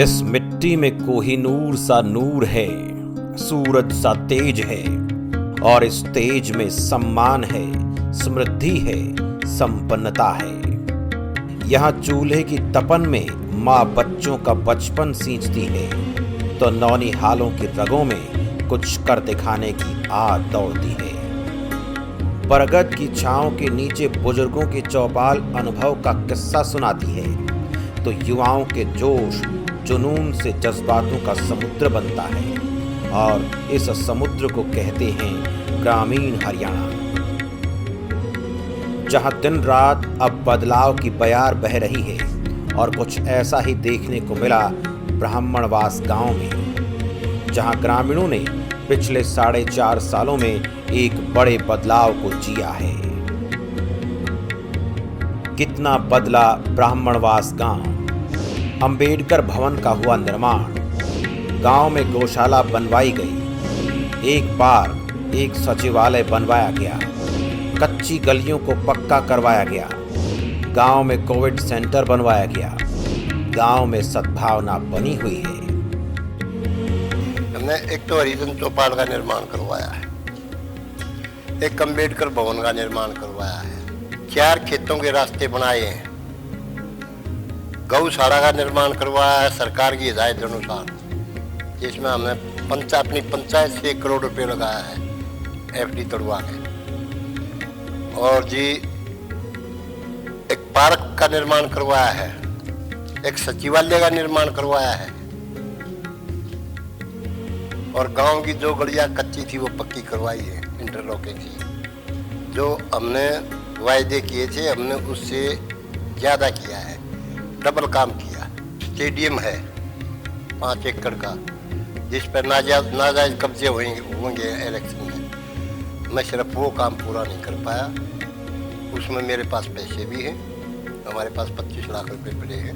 इस मिट्टी में कोहिनूर सा नूर है, सूरज सा तेज है, और इस तेज में सम्मान है, समृद्धि है, संपन्नता है। यहाँ चूल्हे की तपन में माँ बच्चों का बचपन सींचती है, तो नौनिहालों की रगों में कुछ कर दिखाने की आग दौड़ती है। बरगद की छांव के नीचे बुजुर्गों की चौपाल अनुभव का किस्सा सुनाती है, तो युवाओं के जोश जुनून से जज्बातों का समुद्र बनता है, और इस समुद्र को कहते हैं ग्रामीण हरियाणा। जहां दिन रात अब बदलाव की बयार बह रही है, और कुछ ऐसा ही देखने को मिला ब्राह्मणवास गांव में, जहां ग्रामीणों ने पिछले 4.5 सालों में एक बड़े बदलाव को जिया है। कितना बदला ब्राह्मणवास गांव। अंबेडकर भवन का हुआ निर्माण, गांव में गौशाला बनवाई गई, एक पार्क, एक सचिवालय बनवाया गया, कच्ची गलियों को पक्का करवाया गया, गांव में कोविड सेंटर बनवाया गया, गांव में सद्भावना बनी हुई है। हमने एक तो हरिजन चौपाल का निर्माण करवाया है, एक अंबेडकर भवन का निर्माण करवाया है, 4 खेतों के रास्ते बनाए हैं, गौशाला का निर्माण करवाया है सरकार की हिदायत अनुसार, जिसमें हमने अपनी पंचायत से 1 करोड़ रुपए लगाया है एफडी तोड़वा के। और जी एक पार्क का निर्माण करवाया है, एक सचिवालय का निर्माण करवाया है, और गांव की जो गलियां कच्ची थी वो पक्की करवाई है इंटरलॉकिंग की। जो हमने वायदे किए थे हमने उससे ज़्यादा किया है, डबल काम किया। स्टेडियम है 5 एकड़ का, जिस पर नाजायज कब्जे होंगे इलेक्शन में, मैं सिर्फ वो काम पूरा नहीं कर पाया। उसमें मेरे पास पैसे भी हैं, हमारे पास 25 लाख रुपए पड़े हैं।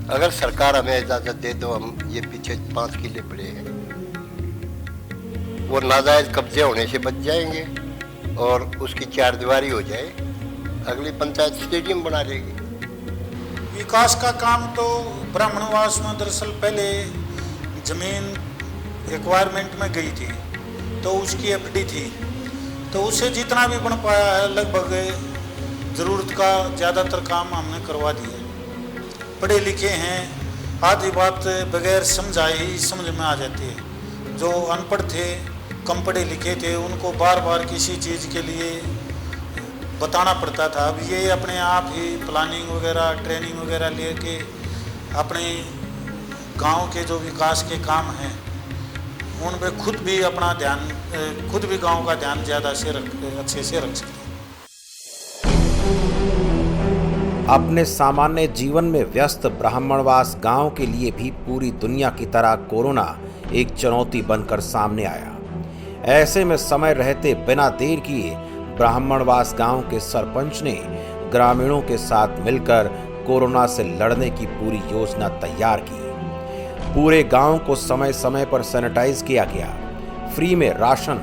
अगर सरकार हमें इजाज़त दे तो हम ये पीछे 5 किले पड़े हैं, वो नाजायज कब्जे होने से बच जाएंगे और उसकी 4 दीवारी हो जाए, अगली पंचायत स्टेडियम बना लेगी। विकास का काम तो ब्राह्मणवास में दरअसल पहले ज़मीन एक्वायरमेंट में गई थी, तो उसकी एफडी थी, तो उससे जितना भी बन पाया है लगभग ज़रूरत का ज़्यादातर काम हमने करवा दिया। पढ़े लिखे हैं, आधी बात बगैर समझाए ही समझ में आ जाती है। जो अनपढ़ थे, कम पढ़े लिखे थे, उनको बार बार किसी चीज़ के लिए बताना पड़ता था। अब ये अपने आप ही प्लानिंग वगैरह, ट्रेनिंग वगैरह लेके अपने गांव के जो विकास के काम हैं उन पे खुद भी अपना ध्यान, खुद भी गांव का ध्यान ज़्यादा अच्छे से रख सकते हैं। अपने सामान्य जीवन में व्यस्त ब्राह्मणवास गांव के लिए भी पूरी दुनिया की तरह कोरोना एक चुनौती बनकर सामने आया। ऐसे में समय रहते बिना देर किए ब्राह्मणवास गांव के सरपंच ने ग्रामीणों के साथ मिलकर कोरोना से लड़ने की पूरी योजना तैयार की। पूरे गांव को समय समय पर सैनिटाइज किया गया, फ्री में राशन,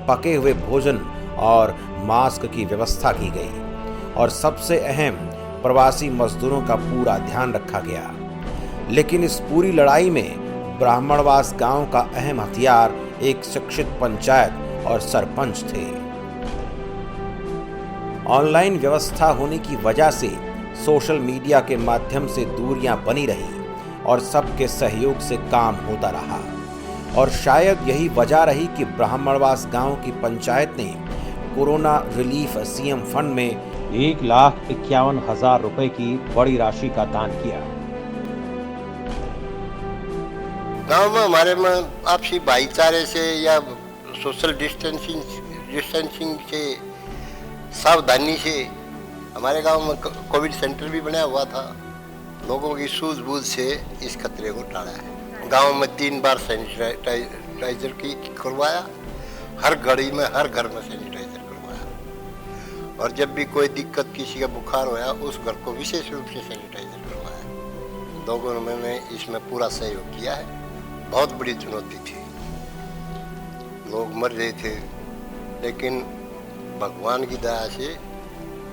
पके हुए भोजन और मास्क की व्यवस्था की गई, और सबसे अहम प्रवासी मजदूरों का पूरा ध्यान रखा गया। लेकिन इस पूरी लड़ाई में ब्राह्मणवास गांव का अहम हथियार एक शिक्षित पंचायत और सरपंच थे। ऑनलाइन व्यवस्था होने की वजह से सोशल मीडिया के माध्यम से दूरियां बनी रही और सबके सहयोग से काम होता रहा, और शायद यही वजह रही कि ब्राह्मणवास गांव की पंचायत ने कोरोना रिलीफ सीएम फंड में 1,51,000 रुपए की बड़ी राशि का दान किया। गांव में हमारे में आपसी भाईचारे से या सोशल डिस्टेंसिंग से, सावधानी से, हमारे गांव में कोविड सेंटर भी बना हुआ था। लोगों की सूझबूझ से इस खतरे को टाला है। गांव में 3 बार सैनिटाइजर की करवाया, हर घड़ी में, हर घर में सैनिटाइजर करवाया, और जब भी कोई दिक्कत, किसी का बुखार होया, उस घर को विशेष रूप से सैनिटाइजर करवाया। लोगों ने मैंने इसमें पूरा सहयोग किया है। बहुत बड़ी चुनौती थी, लोग मर रहे थे, लेकिन भगवान की दया से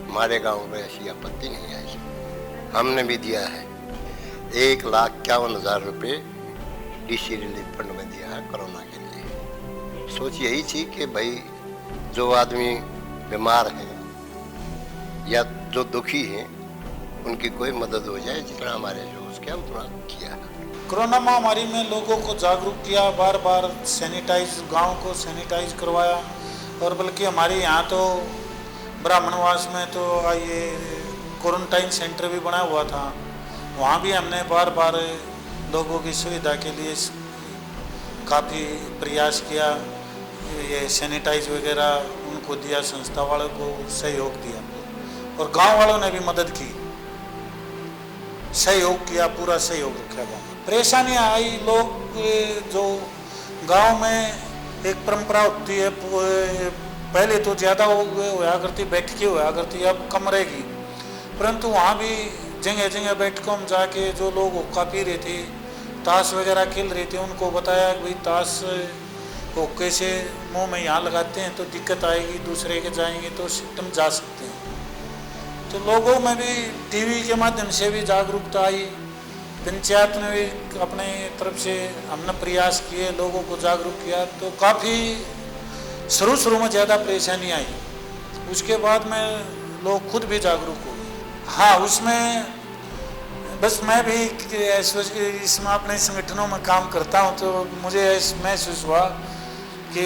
हमारे गांव में ऐसी आपत्ति नहीं आई। हमने भी दिया है 1,51,000 रुपये DC रिलीफ फंड में दिया है कोरोना के लिए। सोच यही थी कि भाई जो आदमी बीमार हैं या जो दुखी हैं उनकी कोई मदद हो जाए, जितना हमारे जो उसके उतना किया। कोरोना महामारी में लोगों को जागरूक किया, बार बार सैनिटाइज, गांव को सैनिटाइज करवाया। और बल्कि हमारे यहाँ तो ब्राह्मणवास में तो ये क्वारंटाइन सेंटर भी बना हुआ था, वहाँ भी हमने बार बार लोगों की सुविधा के लिए काफ़ी प्रयास किया। ये सैनिटाइज वगैरह उनको दिया, संस्था वालों को सहयोग दिया और गांव वालों ने भी मदद की, सहयोग किया, पूरा सहयोग रखा। गाँव परेशानियाँ आई, लोग जो गांव में एक परंपरा होती है, पहले तो ज़्यादा होया करती, बैठकी होया करती, अब कम रहेगी, परंतु वहाँ भी जगह जगह बैठकों में जाके जो लोग हुक्का पी रहे थे, ताश वगैरह खेल रहे थे, उनको बताया कि भाई ताश हुक्के से मुंह में यहाँ लगाते हैं तो दिक्कत आएगी, दूसरे के जाएंगे तो सिस्टम जा सकते हैं। तो लोगों में भी टीवी के माध्यम से भी जागरूकता आई, पंचायत ने भी अपने तरफ से हमने प्रयास किए, लोगों को जागरूक किया। तो काफ़ी शुरू में ज़्यादा परेशानी आई, उसके बाद में लोग खुद भी जागरूक हो गए। हाँ, उसमें बस मैं भी इसमें अपने संगठनों में काम करता हूँ, तो मुझे महसूस हुआ कि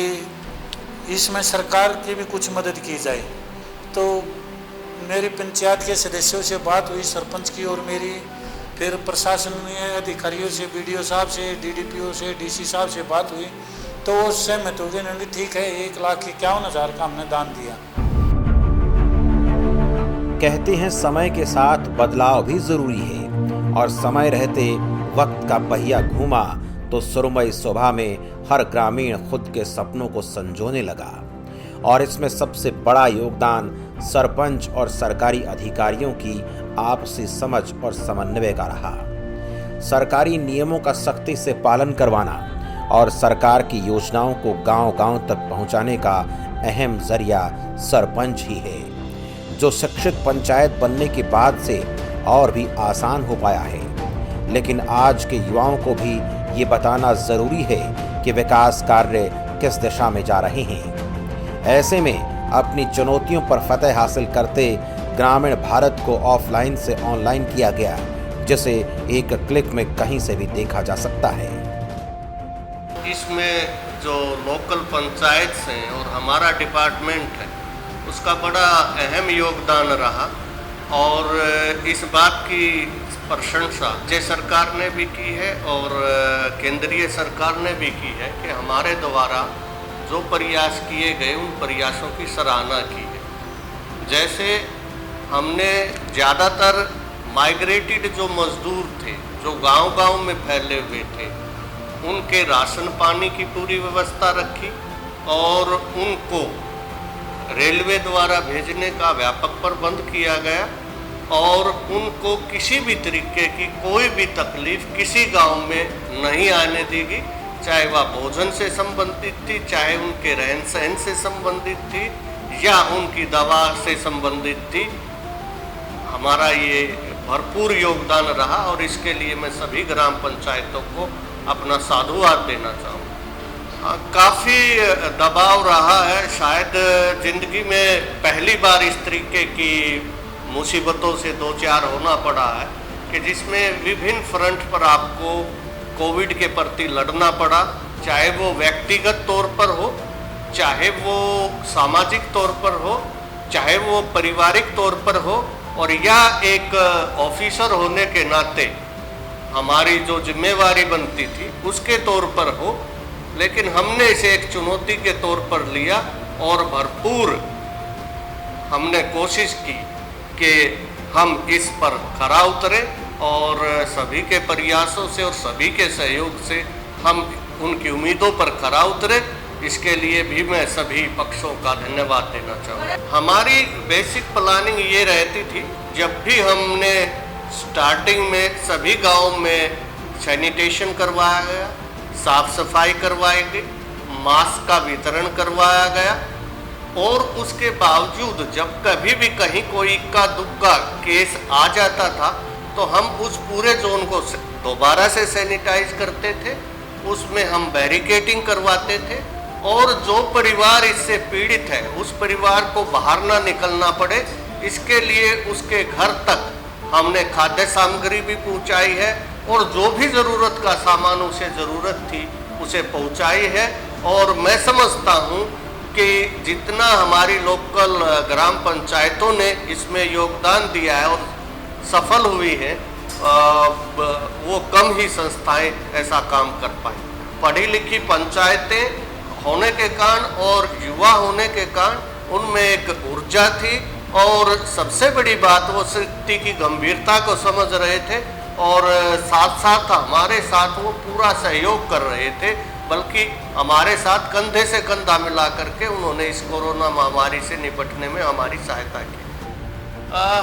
इसमें सरकार की भी कुछ मदद की जाए। तो मेरी पंचायत के सदस्यों से बात हुई, सरपंच की और मेरी, फिर प्रशासनीय अधिकारियों से, BDO साहब से, DDPO से, DC साहब से बात हुई, तो वो सहमत हो गए। नहीं ठीक है, 1,51,000 का हमने दान दिया। कहते हैं समय के साथ बदलाव भी जरूरी है, और समय रहते वक्त का पहिया घूमा तो सुरमई शोभा में हर ग्रामीण खुद के सपनों को संजोने लगा। और इसमें सबसे बड़ा योगदान सरपंच और सरकारी अधिकारियों की आपसी समझ और समन्वय का रहा। सरकारी नियमों का सख्ती से पालन करवाना और सरकार की योजनाओं को गांव-गांव तक पहुंचाने का अहम जरिया सरपंच ही है, जो शिक्षित पंचायत बनने के बाद से और भी आसान हो पाया है। लेकिन आज के युवाओं को भी ये बताना जरूरी है कि विकास कार्य किस दिशा में जा रहे हैं। ऐसे में अपनी चुनौतियों पर फतह हासिल करते ग्रामीण भारत को ऑफलाइन से ऑनलाइन किया गया, जिसे एक क्लिक में कहीं से भी देखा जा सकता है। इसमें जो लोकल पंचायत हैं और हमारा डिपार्टमेंट है, उसका बड़ा अहम योगदान रहा। और इस बात की प्रशंसा राज्य सरकार ने भी की है और केंद्रीय सरकार ने भी की है कि हमारे द्वारा जो प्रयास किए गए उन प्रयासों की सराहना की है। जैसे हमने ज़्यादातर माइग्रेटेड जो मजदूर थे, जो गांव-गांव में फैले हुए थे, उनके राशन पानी की पूरी व्यवस्था रखी और उनको रेलवे द्वारा भेजने का व्यापक प्रबंध किया गया और उनको किसी भी तरीके की कोई भी तकलीफ किसी गांव में नहीं आने देगी, चाहे वह भोजन से संबंधित थी, चाहे उनके रहन सहन से संबंधित थी या उनकी दवा से संबंधित थी। हमारा ये भरपूर योगदान रहा और इसके लिए मैं सभी ग्राम पंचायतों को अपना साधुवाद देना चाहूँगा। काफ़ी दबाव रहा है, शायद ज़िंदगी में पहली बार इस तरीके की मुसीबतों से दो चार होना पड़ा है कि जिसमें विभिन्न फ्रंट पर आपको कोविड के प्रति लड़ना पड़ा, चाहे वो व्यक्तिगत तौर पर हो, चाहे वो सामाजिक तौर पर हो, चाहे वो पारिवारिक तौर पर हो, और या एक ऑफिसर होने के नाते हमारी जो जिम्मेवारी बनती थी उसके तौर पर हो। लेकिन हमने इसे एक चुनौती के तौर पर लिया और भरपूर हमने कोशिश की कि हम इस पर खरा उतरें और सभी के प्रयासों से और सभी के सहयोग से हम उनकी उम्मीदों पर खरा उतरें। इसके लिए भी मैं सभी पक्षों का धन्यवाद देना चाहूँगा। हमारी बेसिक प्लानिंग ये रहती थी, जब भी हमने स्टार्टिंग में सभी गाँव में सैनिटेशन करवाया गया, साफ सफाई करवाई गई, मास्क का वितरण करवाया गया और उसके बावजूद जब कभी भी कहीं कोई इक्का दुक्का केस आ जाता था तो हम उस पूरे जोन को दोबारा से सैनिटाइज करते थे, उसमें हम बैरिकेडिंग करवाते थे और जो परिवार इससे पीड़ित है उस परिवार को बाहर ना निकलना पड़े, इसके लिए उसके घर तक हमने खाद्य सामग्री भी पहुंचाई है और जो भी ज़रूरत का सामान उसे ज़रूरत थी उसे पहुंचाई है। और मैं समझता हूं कि जितना हमारी लोकल ग्राम पंचायतों ने इसमें योगदान दिया है और सफल हुई है, वो कम ही संस्थाएं ऐसा काम कर पाई। पढ़ी लिखी पंचायतें होने के कारण और युवा होने के कारण उनमें एक ऊर्जा थी और सबसे बड़ी बात वो स्थिति की गंभीरता को समझ रहे थे और साथ साथ हमारे साथ वो पूरा सहयोग कर रहे थे, बल्कि हमारे साथ कंधे से कंधा मिला करके उन्होंने इस कोरोना महामारी से निपटने में हमारी सहायता की।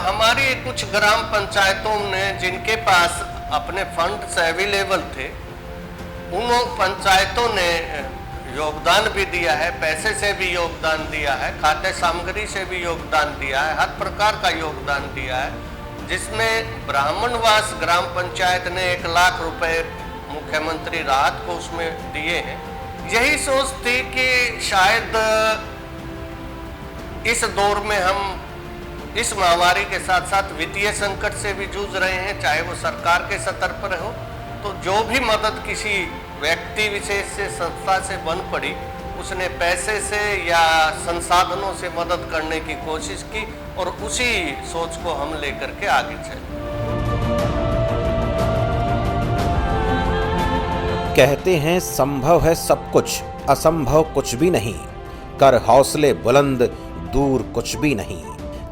हमारी कुछ ग्राम पंचायतों ने जिनके पास अपने फंड्स अवेलेबल थे, उन पंचायतों ने योगदान भी दिया है, पैसे से भी योगदान दिया है, खाद्य सामग्री से भी योगदान दिया है, हर प्रकार का योगदान दिया है, जिसमें ब्राह्मणवास ग्राम पंचायत ने 1 लाख रुपए मुख्यमंत्री राहत को उसमें दिए हैं। यही सोच थी कि शायद इस दौर में हम इस महामारी के साथ साथ वित्तीय संकट से भी जूझ रहे हैं, चाहे वो सरकार के स्तर पर हो, तो जो भी मदद किसी व्यक्ति विशेष से संस्था से बन पड़ी उसने पैसे से या संसाधनों से मदद करने की कोशिश की और उसी सोच को हम लेकर के आगे चले। कहते हैं संभव है सब कुछ, असंभव कुछ भी नहीं, कर हौसले बुलंद दूर कुछ भी नहीं।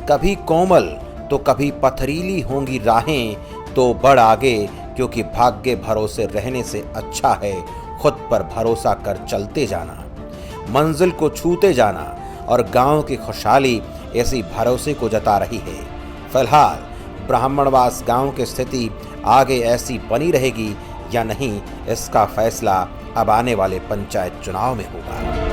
कभी कोमल तो कभी पथरीली होंगी राहें, तो बढ़ आगे, क्योंकि भाग्य भरोसे रहने से अच्छा है खुद पर भरोसा कर चलते जाना, मंजिल को छूते जाना। और गांव की खुशहाली ऐसी भरोसे को जता रही है। फिलहाल ब्राह्मणवास गांव की स्थिति आगे ऐसी बनी रहेगी या नहीं, इसका फैसला अब आने वाले पंचायत चुनाव में होगा।